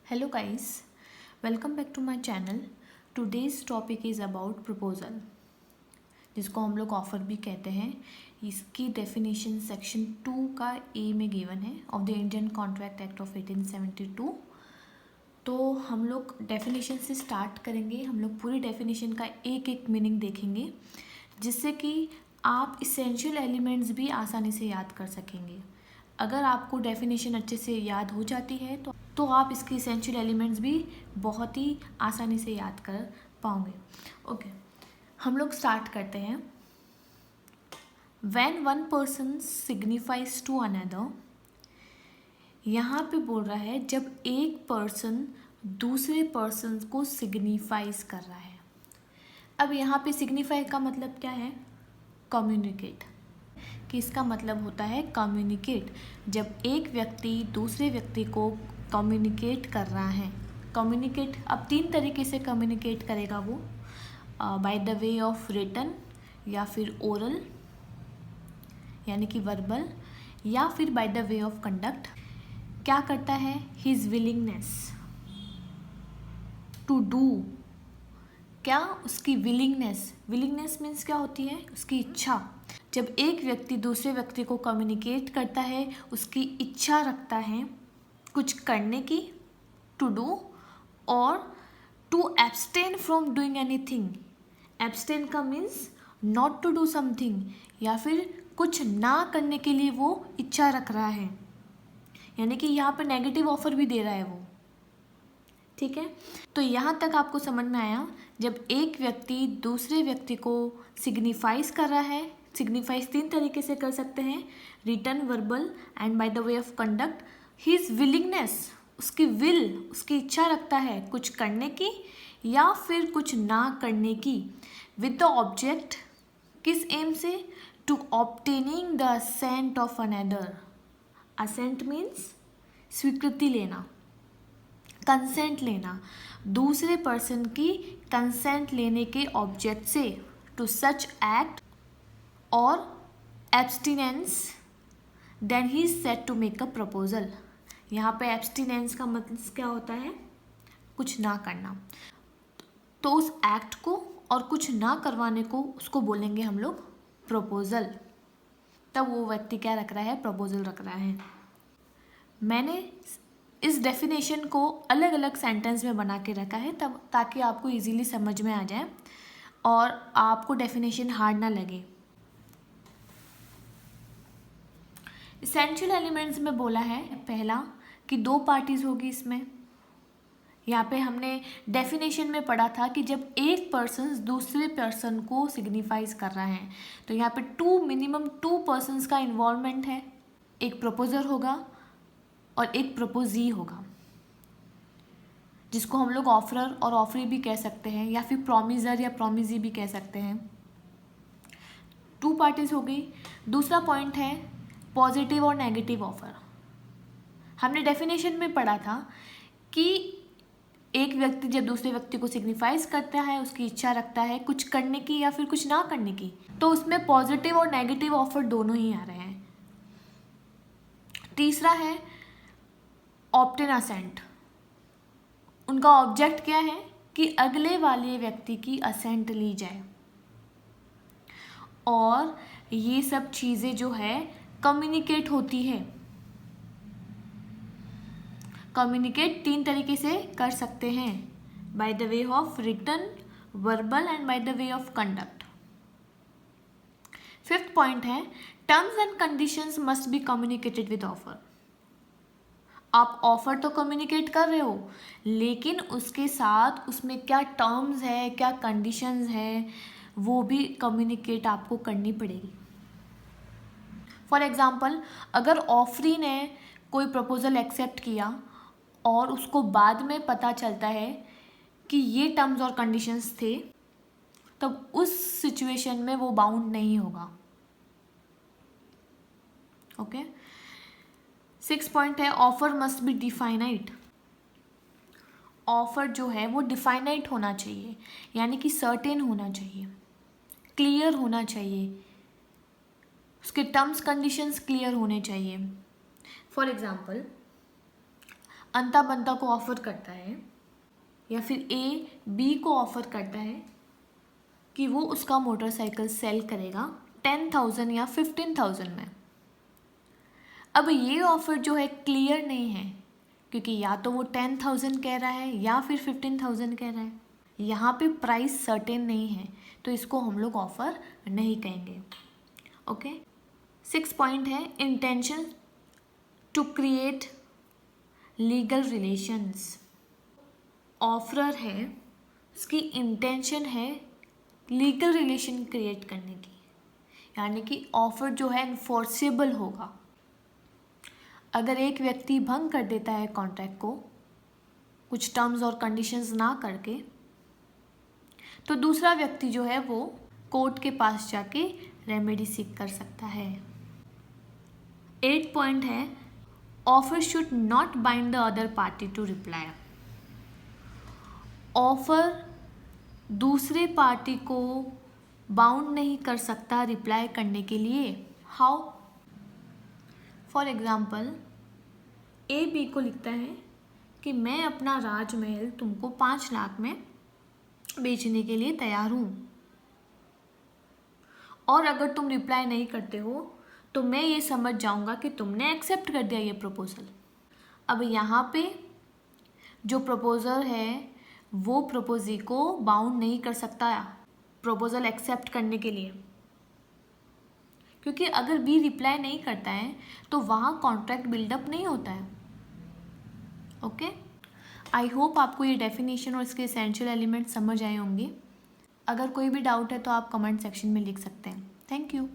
Hello guys, welcome back to my channel. Today's topic is about proposal, जिसको हम लोग offer भी कहते हैं. इसकी डेफिनेशन सेक्शन 2 का ए में गिवन है of the Indian contract act of 1872. तो हम लोग डेफिनेशन से स्टार्ट करेंगे. हम लोग पूरी डेफिनेशन का एक एक मीनिंग देखेंगे, जिससे कि आप इसेंशियल एलिमेंट्स भी आसानी से याद कर सकेंगे. अगर आपको डेफिनेशन अच्छे से याद हो जाती है तो आप इसके इसेंशियल एलिमेंट्स भी बहुत ही आसानी से याद कर पाओगे. ओके, हम लोग स्टार्ट करते हैं. When one person signifies to another, यहाँ पे बोल रहा है जब एक पर्सन दूसरे पर्सन को सिग्निफाइज कर रहा है. अब यहाँ पे सिग्निफाई का मतलब क्या है? कम्युनिकेट. कि इसका मतलब होता है कम्युनिकेट. जब एक व्यक्ति दूसरे व्यक्ति को कम्युनिकेट कर रहा है. कम्युनिकेट अब 3 तरीके से कम्युनिकेट करेगा वो. By the way of written, या फिर ओरल यानी कि वर्बल, या फिर by the way of conduct. क्या करता है? His willingness to do. क्या? उसकी विलिंगनेस मीन्स क्या होती है? उसकी इच्छा. जब एक व्यक्ति दूसरे व्यक्ति को कम्युनिकेट करता है, उसकी इच्छा रखता है कुछ करने की, टू डू, और to abstain from doing anything. Abstain का means not to do something, या फिर कुछ ना करने के लिए वो इच्छा रख रहा है. यानी कि यहाँ पे नेगेटिव ऑफर भी दे रहा है वो. ठीक है, तो यहाँ तक आपको समझ में आया. जब एक व्यक्ति दूसरे व्यक्ति को सिग्निफाइज कर रहा है. सिग्निफाइज 3 तरीके से कर सकते हैं: written, verbal and by the way of conduct. His willingness, उसकी उसकी इच्छा रखता है कुछ करने की या फिर कुछ ना करने की, विद द ऑब्जेक्ट, किस एम से? To obtaining the assent of another. Assent means स्वीकृति लेना, कंसेंट लेना. दूसरे पर्सन की कंसेंट लेने के ऑब्जेक्ट से. टू सच एक्ट और abstinence, then he is set to make a proposal. यहाँ पे एब्सटिनेंस का मतलब क्या होता है? कुछ ना करना. तो उस एक्ट को और कुछ ना करवाने को, उसको बोलेंगे हम लोग प्रपोजल. तब वो व्यक्ति क्या रख रहा है? प्रपोजल रख रहा है. मैंने इस डेफिनेशन को अलग अलग सेंटेंस में बना के रखा है, तब ताकि आपको इजीली समझ में आ जाए और आपको डेफिनेशन हार्ड ना लगे. इसेंशियल एलिमेंट्स में बोला है पहला कि 2 पार्टीज होगी इसमें. यहाँ पे हमने डेफिनेशन में पढ़ा था कि जब एक पर्सन दूसरे पर्सन को सिग्निफाइज कर रहा है, तो यहाँ पे मिनिमम 2 पर्सन्स का इन्वॉल्वमेंट है. एक प्रपोजर होगा और एक प्रपोजी होगा, जिसको हम लोग ऑफरर और ऑफरी भी कह सकते हैं, या फिर प्रॉमिजर या प्रॉमिजी भी कह सकते हैं. 2 पार्टीज हो गई. दूसरा पॉइंट है पॉजिटिव और नेगेटिव ऑफर. हमने डेफिनेशन में पढ़ा था कि एक व्यक्ति जब दूसरे व्यक्ति को सिग्निफाइज करता है, उसकी इच्छा रखता है कुछ करने की या फिर कुछ ना करने की, तो उसमें पॉजिटिव और नेगेटिव ऑफर दोनों ही आ रहे हैं. तीसरा है ऑब्टेन असेंट. उनका ऑब्जेक्ट क्या है? कि अगले वाले व्यक्ति की असेंट ली जाए. और ये सब चीज़ें जो है कम्युनिकेट होती है. कम्युनिकेट 3 तरीके से कर सकते हैं: by the way of written, verbal and by the way of conduct. 5th point है terms and conditions must be communicated with offer. आप ऑफर तो कम्युनिकेट कर रहे हो, लेकिन उसके साथ उसमें क्या टर्म्स है, क्या कंडीशंस है, वो भी कम्युनिकेट आपको करनी पड़ेगी. फॉर एग्जाम्पल, अगर ऑफरी ने कोई प्रपोजल एक्सेप्ट किया और उसको बाद में पता चलता है कि ये टर्म्स और कंडीशंस थे, तब उस सिचुएशन में वो बाउंड नहीं होगा. ओके. 6th पॉइंट है offer must be definite. Offer जो है वो डिफाइनाइट होना चाहिए, यानी कि सर्टेन होना चाहिए, क्लियर होना चाहिए, उसके टर्म्स कंडीशंस क्लियर होने चाहिए. फॉर एग्जाम्पल, अंता बंता को ऑफ़र करता है या फिर ए बी को ऑफ़र करता है कि वो उसका मोटरसाइकिल सेल करेगा 10,000 या 15,000 में। अब ये ऑफ़र जो है क्लियर नहीं है, क्योंकि या तो वो 10,000 कह रहा है या फिर 15,000 कह रहा है। यहाँ पे प्राइस सर्टेन नहीं है, तो इसको हम लोग ऑफ़र नहीं कहेंगे। ओके। 6 पॉइंट है intention to create legal relations. Offeror है, उसकी इंटेंशन है लीगल रिलेशन क्रिएट करने की, यानी कि ऑफर जो है इन्फोर्सेबल होगा। अगर एक व्यक्ति भंग कर देता है कॉन्ट्रैक्ट को कुछ टर्म्स और कंडीशंस ना करके, तो दूसरा व्यक्ति जो है वो कोर्ट के पास जाके रेमेडी सीख कर सकता है। 8 पॉइंट है offer should not bind the other party to reply. Offer दूसरे पार्टी को बाउंड नहीं कर सकता रिप्लाई करने के लिए। How? For example, A B को लिखता है कि मैं अपना राजमहल तुमको 5 लाख में बेचने के लिए तैयार हूँ, और अगर तुम रिप्लाई नहीं करते हो तो मैं ये समझ जाऊँगा कि तुमने एक्सेप्ट कर दिया ये प्रपोज़ल। अब यहाँ पे जो प्रपोज़र है वो प्रपोजी को बाउंड नहीं कर सकता प्रपोज़ल एक्सेप्ट करने के लिए, क्योंकि अगर बी रिप्लाई नहीं करता है तो वहाँ कॉन्ट्रैक्ट बिल्डअप नहीं होता है। ओके, आई होप आपको ये डेफिनेशन और इसके एसेंशियल एलिमेंट समझ आए होंगे। अगर कोई भी डाउट है तो आप कमेंट सेक्शन में लिख सकते हैं। Thank you.